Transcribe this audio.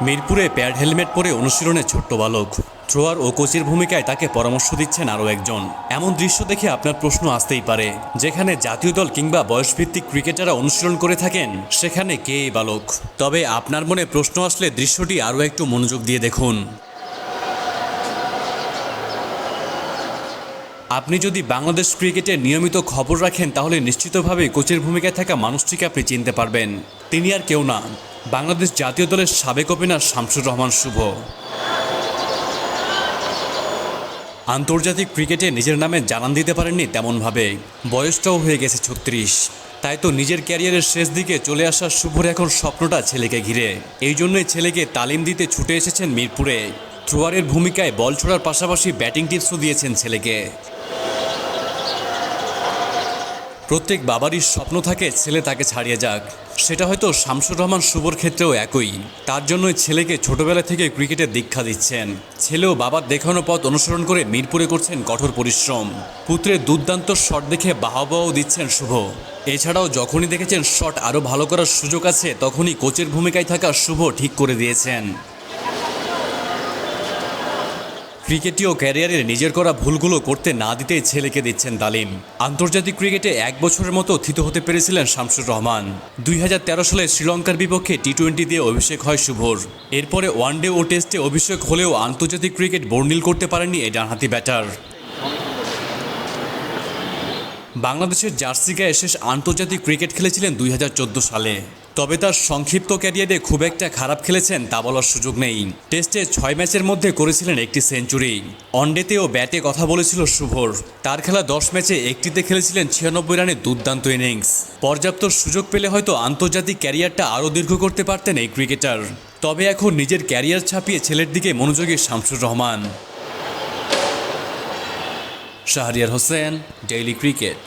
মিরপুরে pad helmet পরে অনুশীলনে ছোট্ট বালক, থ্রোয়ার ও কোচের ভূমিকায় তাকে পরামর্শ দিচ্ছেন আরও একজন। এমন দৃশ্য দেখে আপনার প্রশ্ন আসতেই পারে, যেখানে জাতীয় দল কিংবা বয়সভিত্তিক ক্রিকেটাররা অনুশীলন করে থাকেন, সেখানে কে এই বালক? তবে আপনার মনে প্রশ্ন আসলে দৃশ্যটি আরও একটু মনোযোগ দিয়ে দেখুন। আপনি যদি বাংলাদেশ ক্রিকেটের নিয়মিত খবর রাখেন, তাহলে নিশ্চিতভাবেই কোচের ভূমিকায় থাকা মানুষটিকে আপনি চিনতে পারবেন। তিনি আর কেউ না, বাংলাদেশ জাতীয় দলের সাবেক ওপেনার শামসুর রহমান শুভ। আন্তর্জাতিক ক্রিকেটে নিজের নামে জানান দিতে পারেননি তেমনভাবে, বয়সটাও হয়ে গেছে 36। তাই তো নিজের ক্যারিয়ারের শেষ দিকে চলে আসা শুভর এখন স্বপ্নটা ছেলেকে ঘিরে। এই জন্যই ছেলেকে তালিম দিতে ছুটে এসেছেন মিরপুরে। থ্রোয়ারের ভূমিকায় বল ছোড়ার পাশাপাশি ব্যাটিং টিপসও দিয়েছেন ছেলেকে। প্রত্যেক বাবারই স্বপ্ন থাকে ছেলে তাকে ছাড়িয়ে যাক, সেটা হয়তো শামসুর রহমান শুভর ক্ষেত্রেও একই। তার জন্যই ছেলেকে ছোটবেলা থেকে ক্রিকেটের দীক্ষা দিচ্ছেন। ছেলেও বাবার দেখানো পথ অনুসরণ করে মিরপুরে করছেন কঠোর পরিশ্রম। পুত্রের দুর্দান্ত শট দেখে বাহবাও দিচ্ছেন শুভ। এছাড়াও যখনই দেখেছেন শট আরও ভালো করার সুযোগ আছে, তখনই কোচের ভূমিকায় থাকা শুভ ঠিক করে দিয়েছেন। ক্রিকেটীয় ক্যারিয়ারের নিজের করা ভুলগুলো করতে না দিতেই ছেলেকে দিচ্ছেন তালিম। আন্তর্জাতিক ক্রিকেটে 1 বছরের মতো থিত হতে পেরেছিলেন শামসুর রহমান। 2013 সালে শ্রীলঙ্কার বিপক্ষে টি-20 দিয়ে অভিষেক হয় শুভর। এরপরে ওয়ানডে ও টেস্টে অভিষেক হলেও আন্তর্জাতিক ক্রিকেট বর্ণিল করতে পারেননি এই ডানহাতি ব্যাটার। বাংলাদেশের জার্সি গায়ে শেষ আন্তর্জাতিক ক্রিকেট খেলেছিলেন 2014 সালে। তবে তার সংক্ষিপ্ত ক্যারিয়ারে খুব একটা খারাপ খেলেছেন তা বলার সুযোগ নেই। টেস্টে 6 ম্যাচের মধ্যে করেছিলেন একটি সেঞ্চুরি। ওয়ানডেতেও ব্যাটে কথা বলেছিল শুভর। তার খেলা 10 ম্যাচে একটিতে খেলেছিলেন 96 রানের দুর্দান্ত ইনিংস। পর্যাপ্ত সুযোগ পেলে হয়তো আন্তর্জাতিক ক্যারিয়ারটা আরও দীর্ঘ করতে পারতেন এই ক্রিকেটার। তবে এখন নিজের ক্যারিয়ার ছাপিয়ে ছেলের দিকে মনোযোগী শামসুর রহমান। Shahriar Hossain, daily cricket.